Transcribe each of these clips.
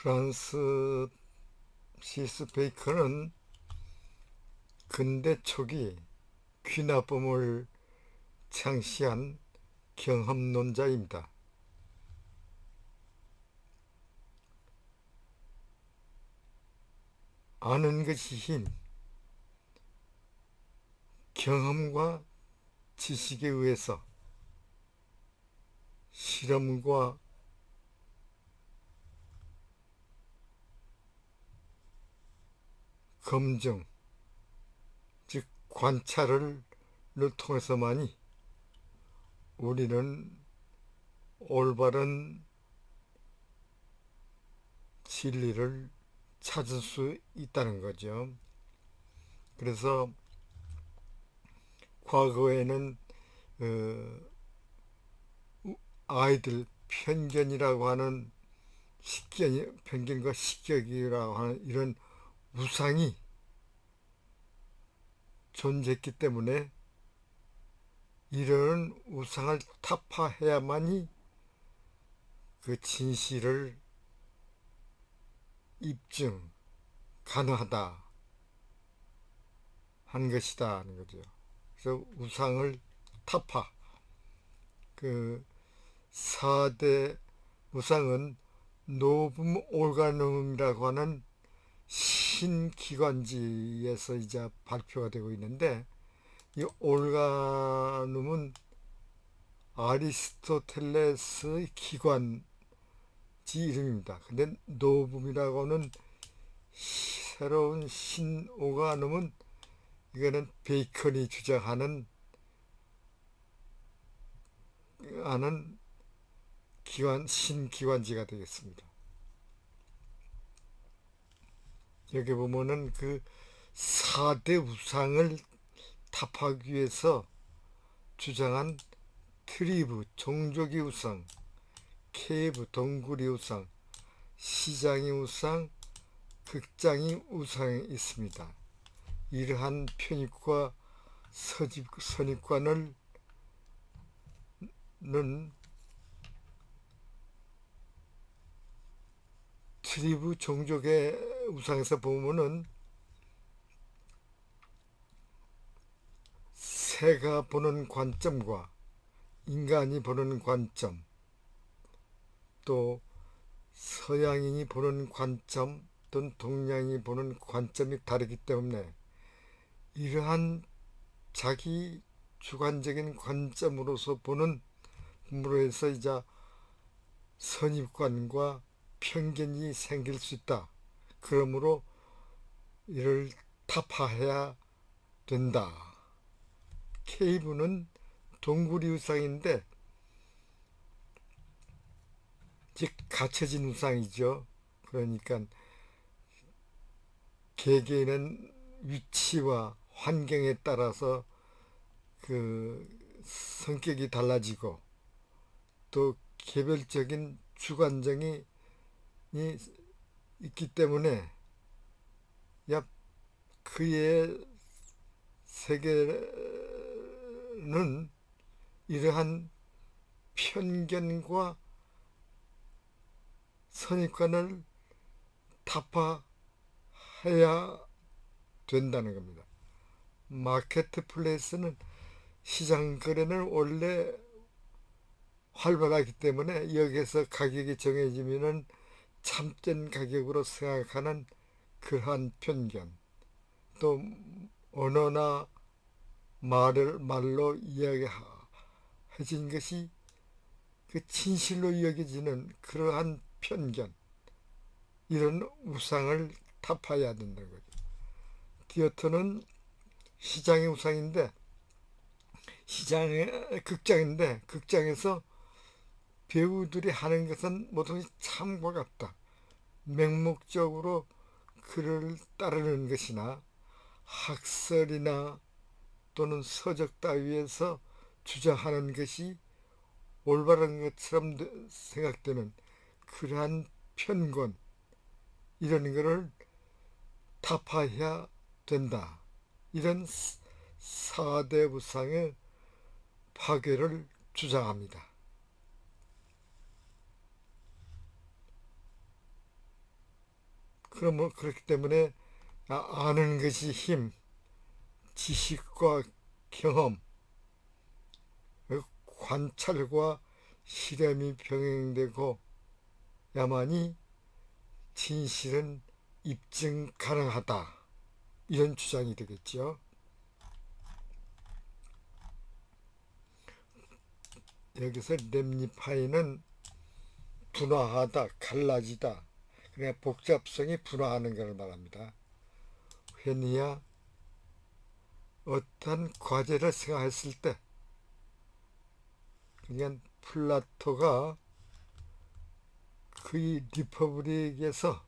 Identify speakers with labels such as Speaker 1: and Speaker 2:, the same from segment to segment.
Speaker 1: 프란시스 베이컨은 근대 초기 귀납음을 창시한 경험론자입니다. 아는 것이 힘, 경험과 지식에 의해서 실험과 검증, 즉 관찰을 통해서만이 우리는 올바른 진리를 찾을 수 있다는 거죠. 그래서 과거에는 아이들 편견이라고 하는 편견과 식견이라고 하는 이런 우상이 존재했기 때문에 이런 우상을 타파해야만이 그 진실을 입증 가능하다 한 것이다 하는 거죠. 그래서 우상을 타파, 그 4대 우상은 노뵼 올가눔이라고 하는 신기관지에서 이제 발표가 되고 있는데, 이 올가눔은 아리스토텔레스의 기관지 이름입니다. 근데 노뵼이라고 하는 새로운 신오가눔은 이거는 베이컨이 주장하는 신기관지가 되겠습니다. 여기 보면은 그 4대 우상을 타파하기 위해서 주장한 트리브, 종족의 우상, 케이브, 동굴의 우상, 시장의 우상, 극장의 우상이 있습니다. 이러한 편입과 선입관을 트리브 종족의 우상에서 보면은 새가 보는 관점과 인간이 보는 관점, 또 서양인이 보는 관점 또는 동양인이 보는 관점이 다르기 때문에 이러한 자기 주관적인 관점으로서 보는 분으로 해서 이제 선입관과 편견이 생길 수 있다. 그러므로 이를 타파해야 된다. 케이브는 동굴이 우상인데, 즉 갇혀진 우상이죠. 그러니까 개개인은 위치와 환경에 따라서 그 성격이 달라지고 또 개별적인 주관점이 있기 때문에 그의 세계는 이러한 편견과 선입관을 타파해야 된다는 겁니다. 마켓플레이스는 시장 거래는 원래 활발하기 때문에 여기에서 가격이 정해지면은 참된 가격으로 생각하는 그러한 편견, 또 언어나 말로 이야기해진 것이 그 진실로 여겨지는 그러한 편견, 이런 우상을 타파해야 된다는 거죠. 디어터는 시장의 우상인데, 극장인데, 극장에서 배우들이 하는 것은 모두 참과 같다. 맹목적으로 그를 따르는 것이나 학설이나 또는 서적 따위에서 주장하는 것이 올바른 것처럼 생각되는 그러한 편견, 이런 것을 타파해야 된다. 이런 4대 우상의 파괴를 주장합니다. 그러면 그렇기 때문에 아는 것이 힘, 지식과 경험, 관찰과 실험이 병행되고 야만이 진실은 입증 가능하다. 이런 주장이 되겠죠. 여기서 렘니파이는 분화하다, 갈라지다. 그냥 복잡성이 분화하는 것을 말합니다. 회니야 어떤 과제를 생각했을 때 그냥 플라토가 그의 리퍼블릭에서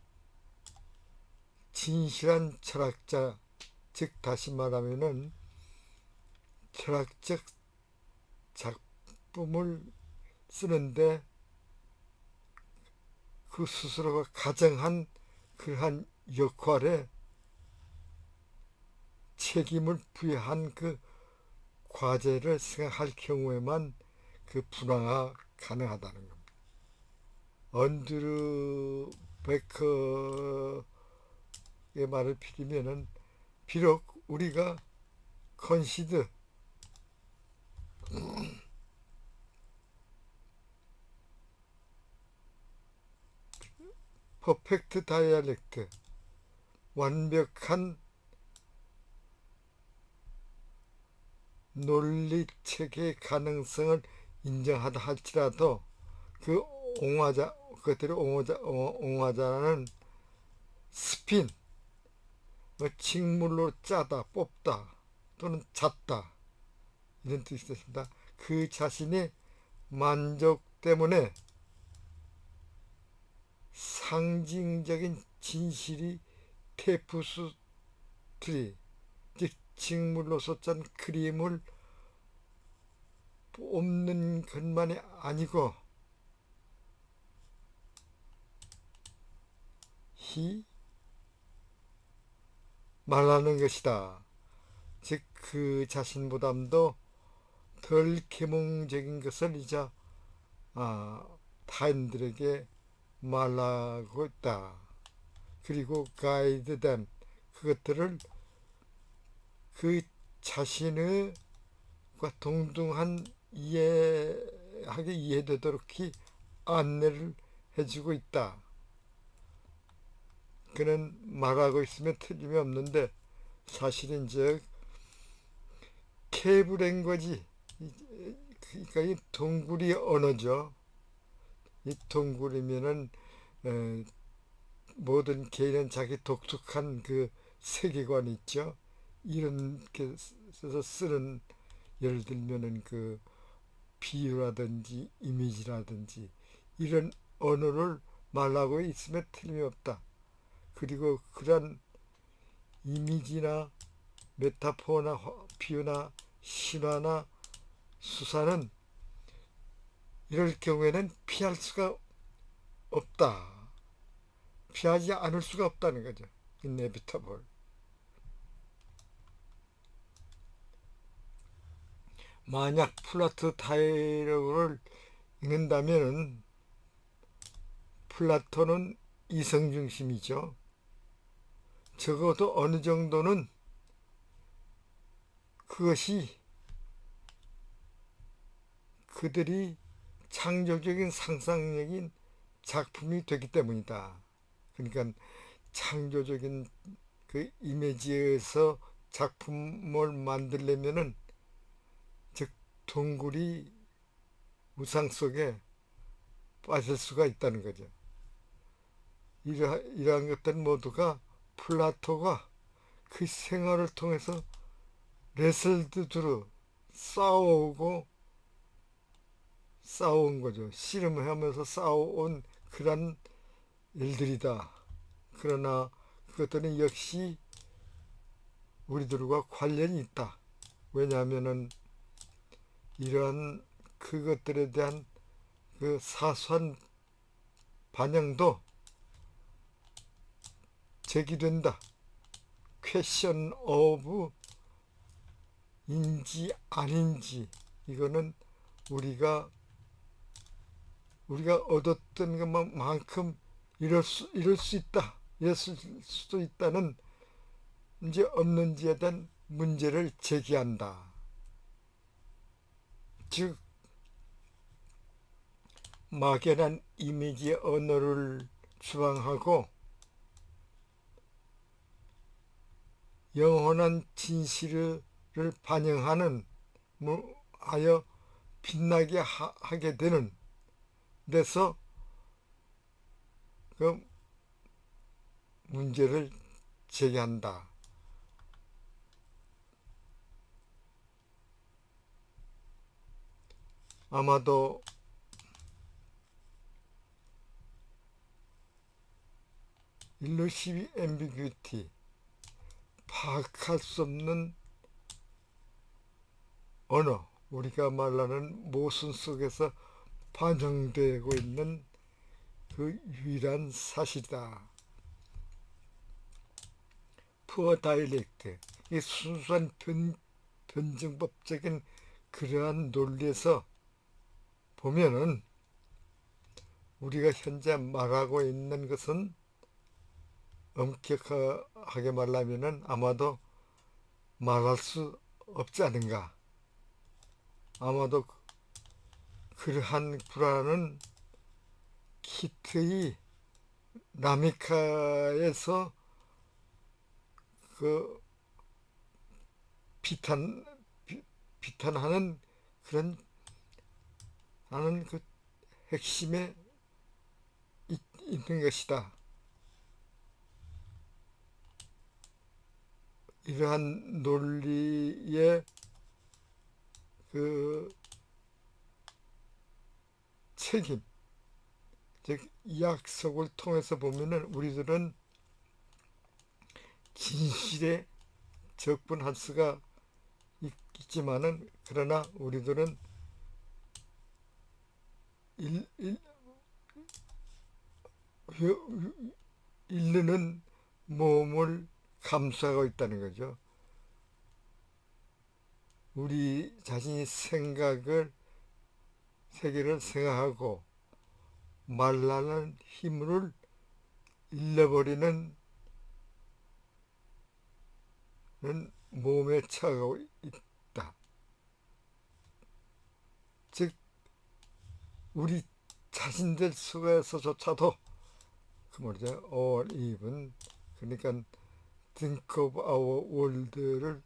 Speaker 1: 진실한 철학자, 즉 다시 말하면은 철학적 작품을 쓰는데 그 스스로가 가정한 그러한 역할에 책임을 부여한 그 과제를 생각할 경우에만 그 분화가 가능하다는 겁니다. 언드루 베커의 말을 빌리면은 비록 우리가 컨시드 퍼펙트 다이알렉트 완벽한 논리체계의 가능성을 인정하다 할지라도 그 옹화자, 그것들이 옹화자는 스핀, 칭물로 짜다, 뽑다 또는 잣다 이런 뜻이 있습니다. 그 자신의 만족 때문에 상징적인 진실이 테프스트리, 즉 칭물로서 짠 그림을 뽑는 것만이 아니고 말하는 것이다. 즉 그 자신보담도 덜 계몽적인 것을 이제 타인들에게 말하고 있다. 그리고 가이드된 그것들을 그 자신의 동등한 이해되도록 안내를 해주고 있다. 그는 말하고 있으면 틀림이 없는데 사실은 즉 케이브 랭귀지, 그러니까 이 동굴이 언어죠. 이 동굴이면은 모든 개인은 자기 독특한 그 세계관이 있죠. 이런 게서 쓰는 예를 들면은 그 비유라든지 이미지라든지 이런 언어를 말하고 있으면 틀림이 없다. 그리고 그런 이미지나 메타포나 비유나 신화나 수사는 이럴 경우에는 피할 수가 없다. 피하지 않을 수가 없다는 거죠. inevitable. 만약 플라토 다이로그를 읽는다면 플라토는 이성중심이죠. 적어도 어느 정도는 그것이 그들이 창조적인 상상력인 작품이 되기 때문이다. 그러니까 창조적인 그 이미지에서 작품을 만들려면은 즉 동굴이 우상 속에 빠질 수가 있다는 거죠. 이러한 것들 모두가 플라토가 그 생활을 통해서 레슬드드로 싸워온 거죠. 씨름하면서 싸워온 그런 일들이다. 그러나 그것들은 역시 우리들과 관련이 있다. 왜냐하면은 이러한 그것들에 대한 그 사소한 반영도 제기된다. 퀘션 오브 인지 아닌지 이거는 우리가 얻었던 것만큼 이럴 수 있다. 수도 있다는 이제 없는지에 대한 문제를 제기한다. 즉 막연한 이미지의 언어를 주장하고 영원한 진실을 반영하는 하여 빛나게 하게 되는 데서 그 문제를 제기한다. 아마도 일루시브 앰비규티, 파악할 수 없는 언어, 우리가 말하는 모순 속에서 반영되고 있는 그 유일한 사실이다. 푸어 다이렉트, 이 순수한 변증법적인 그러한 논리에서 보면은 우리가 현재 말하고 있는 것은 엄격하게 말하면은 아마도 말할 수 없지 않은가. 아마도 그러한 불안은 키트의 나미카에서 그 비탄하는 그런 하는 그 핵심에 있는 것이다. 이러한 논리의 그 책임, 즉 약속을 통해서 보면은 우리들은 진실에 적분할 수가 있지만은 그러나 우리들은 잃는 몸을 감수하고 있다는 거죠. 우리 자신이 세계를 생각하고 말하는 힘을 잃어버리는 몸에 처하고 있다. 즉 우리 자신들 속에서조차도 그 뭐죠? all even, 그러니까 think of our world를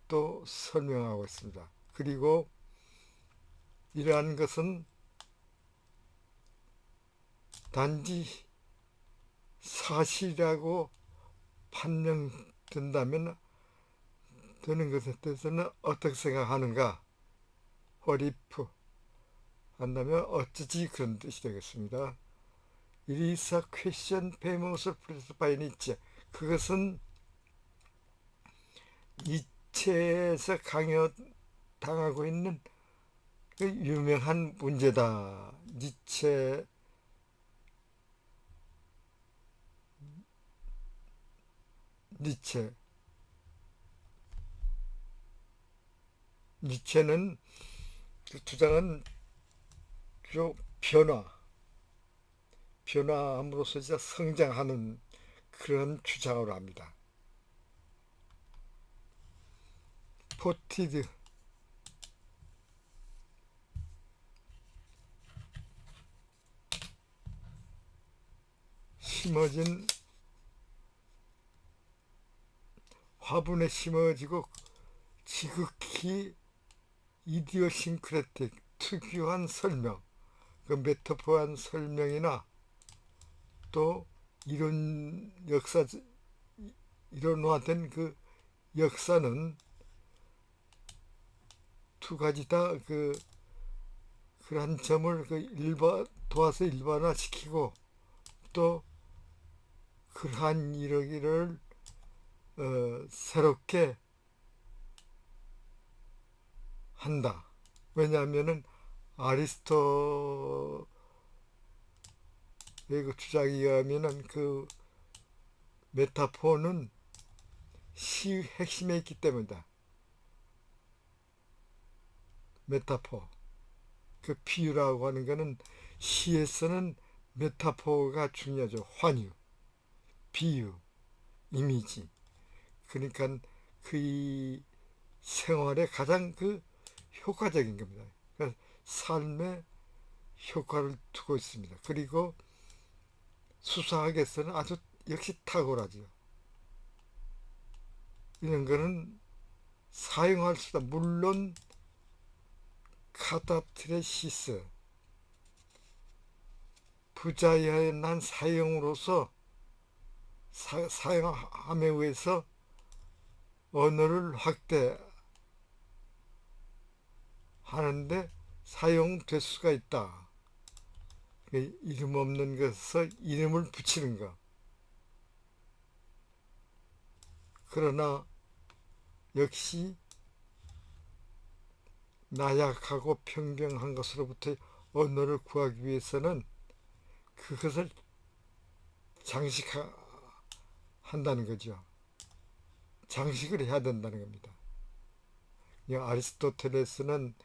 Speaker 1: 또 설명하고 있습니다. 그리고 이러한 것은 단지 사실이라고 판명된다면 되는 것에 대해서는 어떻게 생각하는가? what if 한다면 어쩌지, 그런 뜻이 되겠습니다. It is a question famous by Nietzsche. 그것은 니체에서 강요당하고 있는 그 유명한 문제다. 니체는 그 주장은 주로 변화함으로써 진짜 성장하는 그런 주장으로 합니다. 포티드, 심어진 화분에 심어지고 지극히 이디어싱크레틱, 특유한 설명, 그 메타포한 설명이나 또 이론화된 그 역사는 두 가지 다 그러한 점을 도와서 일반화시키고 또 그러한 이러기를 새롭게 한다. 왜냐하면은 아리스토의 그 주장에 의하면은 그 메타포는 시 핵심에 있기 때문이다. 메타포, 그 비유라고 하는 것은 시에서는 메타포가 중요하죠. 환유, 비유, 이미지. 그러니까 그 생활에 가장 그 효과적인 겁니다. 그러니까 삶에 효과를 두고 있습니다. 그리고 수사학에서는 아주 역시 탁월하죠. 이런 거는 사용할 수 있다. 물론 카타트레시스, 부자연한 사용으로서 사용함에 의해서 언어를 확대하는데 사용될 수가 있다. 이름 없는 것에 이름을 붙이는 것. 그러나 역시 나약하고 평평한 것으로부터 언어를 구하기 위해서는 그것을 장식한다는 거죠. 장식을 해야 된다는 겁니다. 아리스토텔레스는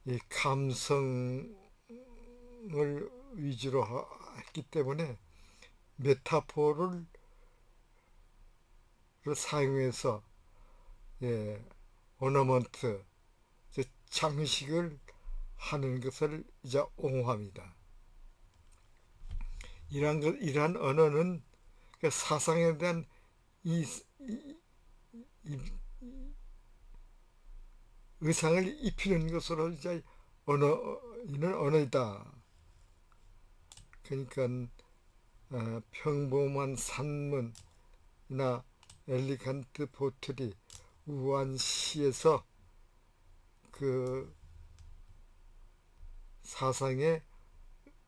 Speaker 1: 이 감성을 위주로 했기 때문에 메타포를 사용해서 오너먼트, 장식을 하는 것을 이제 옹호합니다. 이러한 언어는 사상에 대한 의상을 입히는 것으로 이제 이는 언어이다. 그러니까 평범한 산문이나 엘리간트 포트리, 우아한 시에서 그 사상의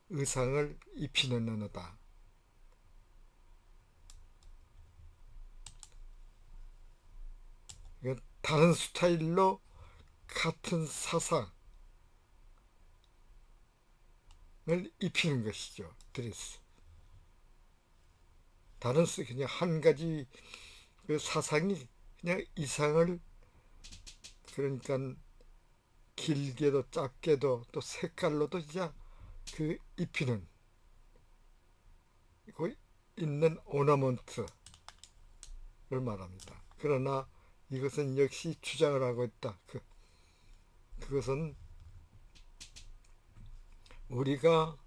Speaker 1: 의상을 입히는 언어다. 다른 스타일로 같은 사상을 입히는 것이죠. 드레스. 다른 그냥 한 가지 그 사상이 그냥 이상을, 그러니까 길게도 짧게도 또 색깔로도 이제 그 입히는 그 있는 오너먼트를 말합니다. 그러나 이것은 역시 주장을 하고 있다. 그것은 우리가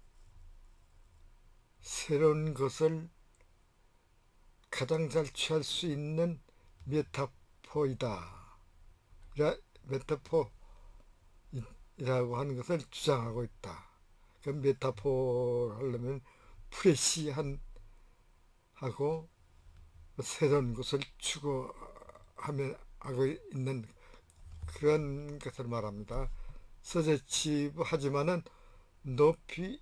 Speaker 1: 새로운 것을 가장 잘 취할 수 있는 메타포이다. 메타포 이라고 하는 것을 주장하고 있다. 그 메타포를 하려면 프레시한 하고 새로운 것을 추구하며 하고 있는 그런 것을 말합니다. 서제치브 하지만은 높이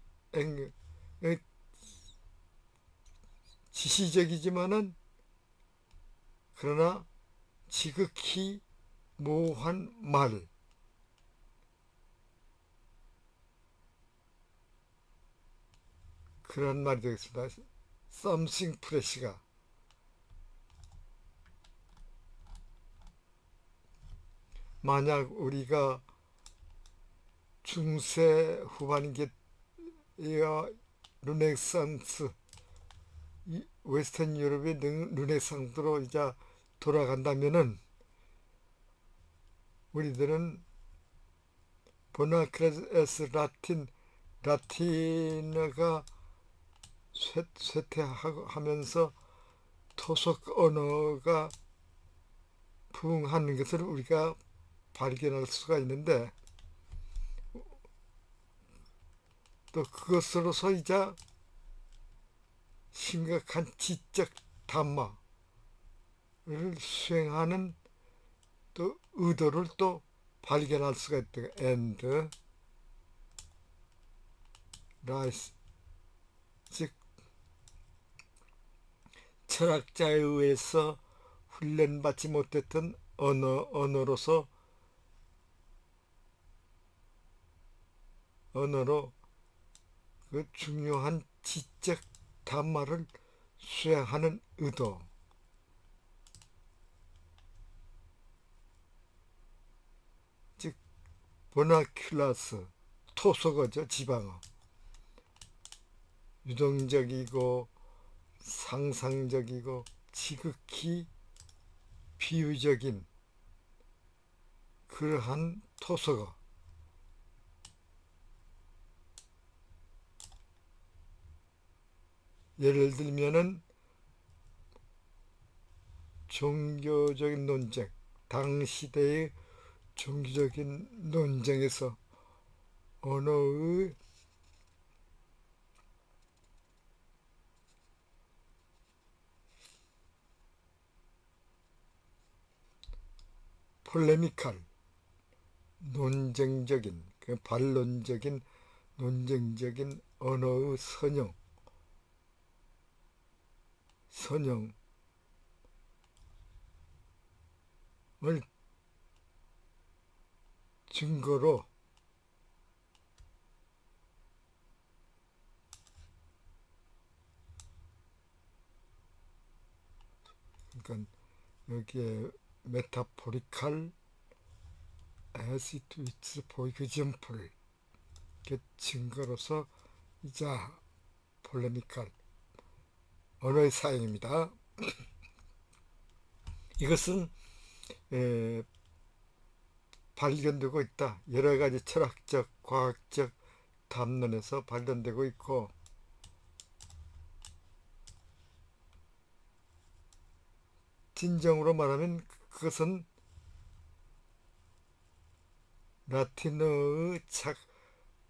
Speaker 1: 지시적이지만은 그러나 지극히 모호한 말, 그런 말이 되겠습니다. something 프레시가 만약 우리가 중세 후반기에 르네상스, 웨스턴 유럽의 르네상스로 이제 돌아간다면은 우리들은 버나클레스 라틴어가 쇠퇴하면서 토속 언어가 부흥하는 것을 우리가 발견할 수가 있는데, 또 그것으로서 이제 심각한 지적 담화를 수행하는 또 의도를 또 발견할 수가 있다. and rise, 즉 철학자에 의해서 훈련받지 못했던 언어로 그 중요한 지적 담화를 수행하는 의도, 즉 버나큘라스, 토속어죠. 지방어. 유동적이고 상상적이고 지극히 비유적인 그러한 토속어, 예를 들면은 종교적인 논쟁, 당시대의 종교적인 논쟁에서 언어의 폴레미칼, 논쟁적인, 반론적인, 논쟁적인 언어의 선형을 증거로 그러니까 여기에 메타포리칼 as it is for example 증거로서 이자 폴레미칼 언어의 사용입니다. 이것은 발견되고 있다. 여러 가지 철학적, 과학적 담론에서 발견되고 있고 진정으로 말하면 그것은 라틴어의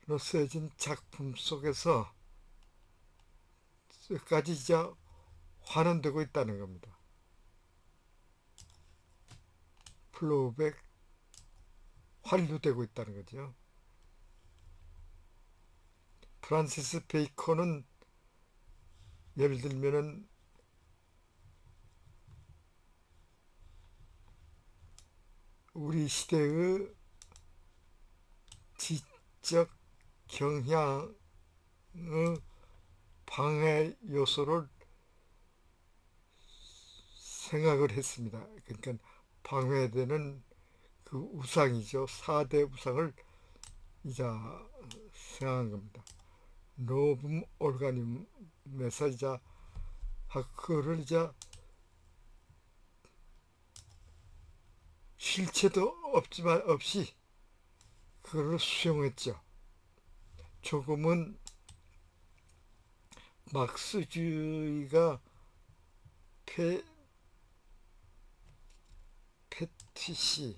Speaker 1: 로 쓰여진 작품 속에서 까지 이제 환원되고 있다는 겁니다. 플로우백 환류되고 있다는 거죠. 프란시스 베이컨은 예를 들면은 우리 시대의 지적 경향의 방해 요소를 생각을 했습니다. 그러니까 방해되는 그 우상이죠. 4대 우상을 이제 생각한 겁니다. 노뵼 오르가님에서 이제 그거를 이제 실체도 없지만 없이 그거를 수용했죠. 조금은 막스주의가 패티시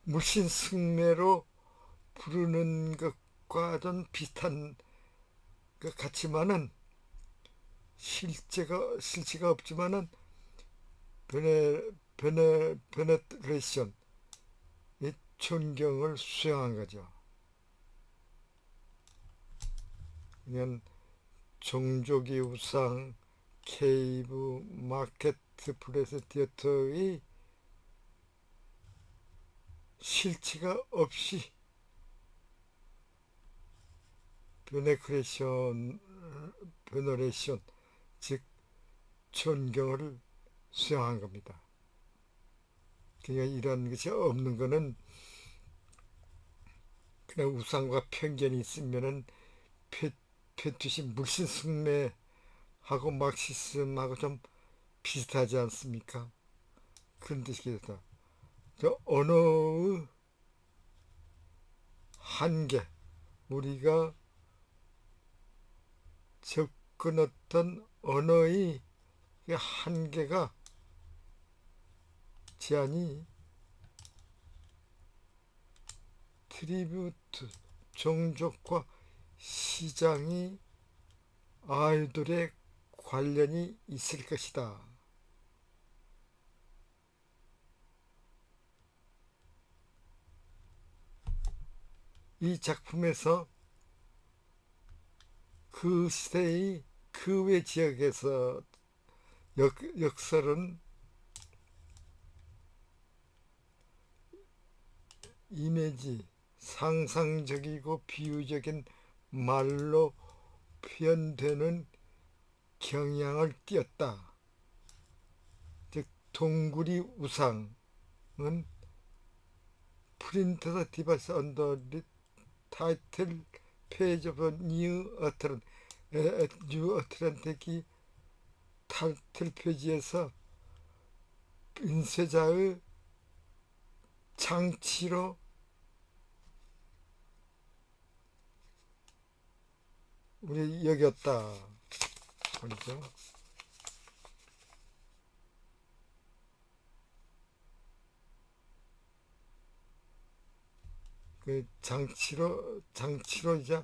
Speaker 1: 물신승매로 부르는 것과 좀 비슷한 것 같지만은 실체가 없지만은 베네레이션 이 존경을 수용한 거죠. 그냥 종족이 우상, 케이브, 마켓플레이스 티어터의 실체가 없이 베너레이션 즉 존경을 수용한 겁니다. 그러니까 이런 것이 없는 거는 그냥 우상과 편견이 있으면은 페티시 물신승매하고 막시즘하고 좀 비슷하지 않습니까? 그런 뜻이겠다. 언어의 한계, 우리가 접근했던 언어의 한계가 제한이 트리뷰트 종족과 시장이 아이돌에 관련이 있을 것이다. 이 작품에서 그 시대의 그 외 지역에서 역설은 이미지, 상상적이고 비유적인 말로 표현되는 경향을 띄었다. 즉 동굴이 우상은 프린트 디바이스 언더 타이틀 페이지 오브 뉴 어터는 뉴 어트란틱이 타이틀 표지에서 인쇄자의 장치로 우리 여겼다 그러죠. 그 장치로 이제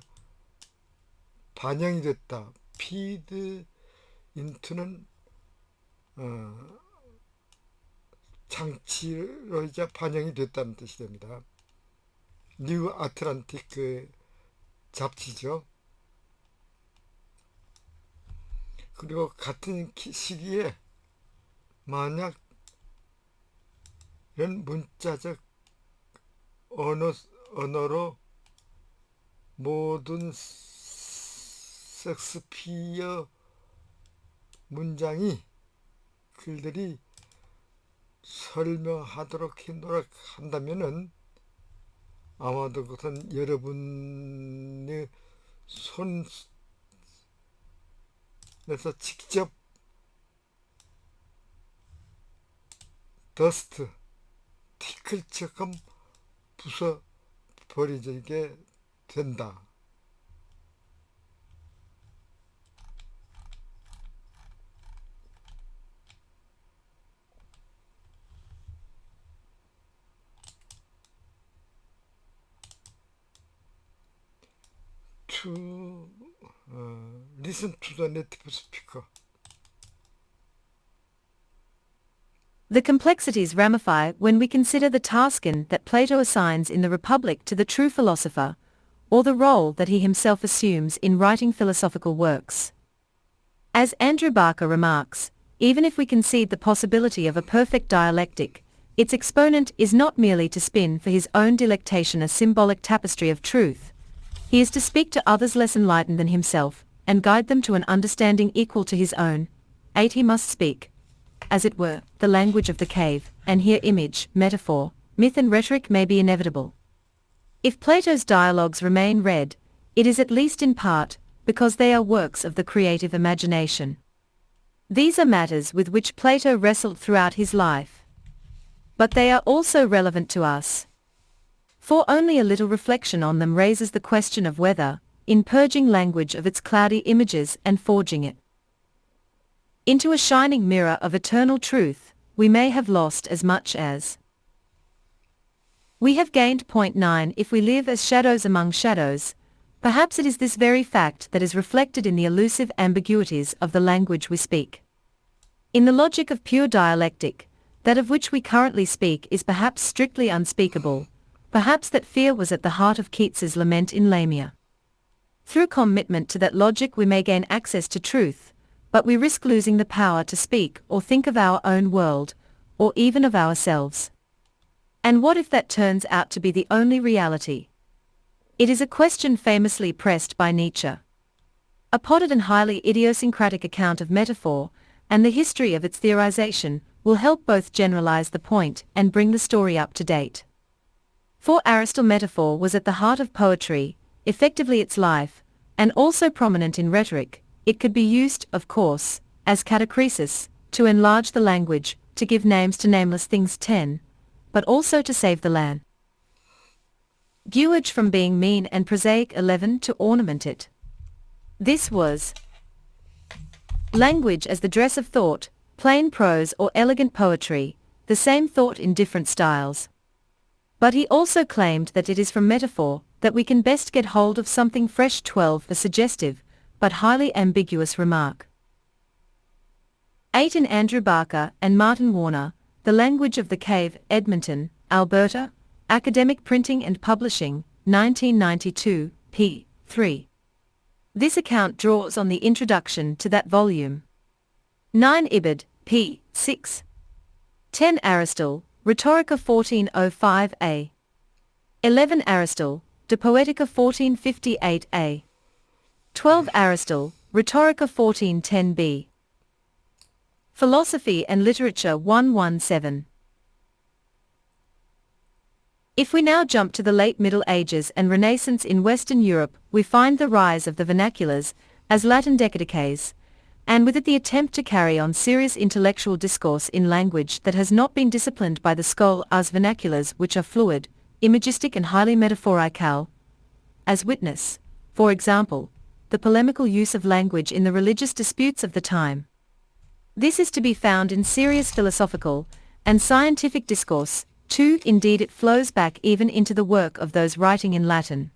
Speaker 1: 반영이 됐다. 피드 인투는 장치로 이제 반영이 됐다는 뜻이 됩니다. 뉴 아틀란틱 그 잡지죠. 그리고 같은 시기에 만약 이런 문자적 언어로 모든 섹스피어 문장이 글들이 설명하도록 노력한다면은 아마도 그것은 여러분의 손에서 직접 더스트 티클처럼 부숴버리게 된다. To listen to the native speaker.
Speaker 2: The complexities ramify when we consider the tasking that Plato assigns in the Republic to the true philosopher, or the role that he himself assumes in writing philosophical works. As Andrew Barker remarks, even if we concede the possibility of a perfect dialectic, its exponent is not merely to spin for his own delectation a symbolic tapestry of truth. He is to speak to others less enlightened than himself, and guide them to an understanding equal to his own. 8. He must speak, as it were, the language of the cave, and here image, metaphor, myth and rhetoric may be inevitable. If Plato's dialogues remain read, it is at least in part, because they are works of the creative imagination. These are matters with which Plato wrestled throughout his life. But they are also relevant to us. For only a little reflection on them raises the question of whether, in purging language of its cloudy images and forging it into a shining mirror of eternal truth, we may have lost as much as we have gained. 9. If we live as shadows among shadows, perhaps it is this very fact that is reflected in the elusive ambiguities of the language we speak. In the logic of pure dialectic, that of which we currently speak is perhaps strictly unspeakable, perhaps that fear was at the heart of Keats's lament in Lamia. Through commitment to that logic we may gain access to truth, but we risk losing the power to speak or think of our own world, or even of ourselves. And what if that turns out to be the only reality? It is a question famously pressed by Nietzsche. A potted and highly idiosyncratic account of metaphor, and the history of its theorization, will help both generalize the point and bring the story up to date. For Aristotle, metaphor was at the heart of poetry, effectively its life, and also prominent in rhetoric. It could be used, of course, as catachresis, to enlarge the language, to give names to nameless things. 10, but also to save the land. Guage from being mean and prosaic. 11, to ornament it. This was language as the dress of thought, plain prose or elegant poetry, the same thought in different styles. But he also claimed that it is from metaphor that we can best get hold of something fresh. 12, a suggestive, but highly ambiguous remark. 8. In Andrew Barker and Martin Warner, The Language of the Cave, Edmonton, Alberta, Academic Printing and Publishing, 1992, p. 3. This account draws on the introduction to that volume. 9. Ibid, p. 6. 10. Aristotle, Rhetorica 1405a. 11. Aristotle, De Poetica 1458a. 12. Aristotle, Rhetorica 1410b. Philosophy and Literature 117. If we now jump to the late Middle Ages and Renaissance in Western Europe, we find the rise of the vernaculars, as Latin decadices, and with it the attempt to carry on serious intellectual discourse in language that has not been disciplined by the school as vernaculars which are fluid, imagistic and highly metaphorical, as witness, for example, the polemical use of language in the religious disputes of the time. This is to be found in serious philosophical and scientific discourse, too. Indeed it flows back even into the work of those writing in Latin.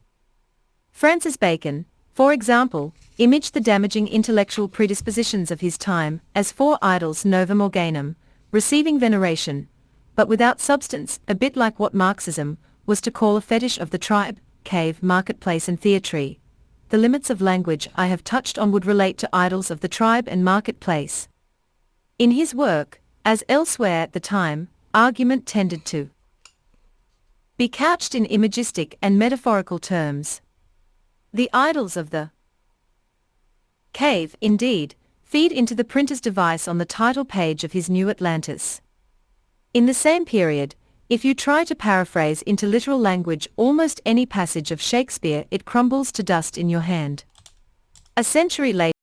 Speaker 2: Francis Bacon, for example, imaged the damaging intellectual predispositions of his time as four idols novum organum, receiving veneration, but without substance, a bit like what Marxism was to call a fetish of the tribe, cave, marketplace and theatre. The limits of language I have touched on would relate to idols of the tribe and marketplace. In his work, as elsewhere at the time, argument tended to be couched in imagistic and metaphorical terms. The idols of the cave, indeed, feed into the printer's device on the title page of his New Atlantis. In the same period, if you try to paraphrase into literal language almost any passage of Shakespeare, it crumbles to dust in your hand. A century later,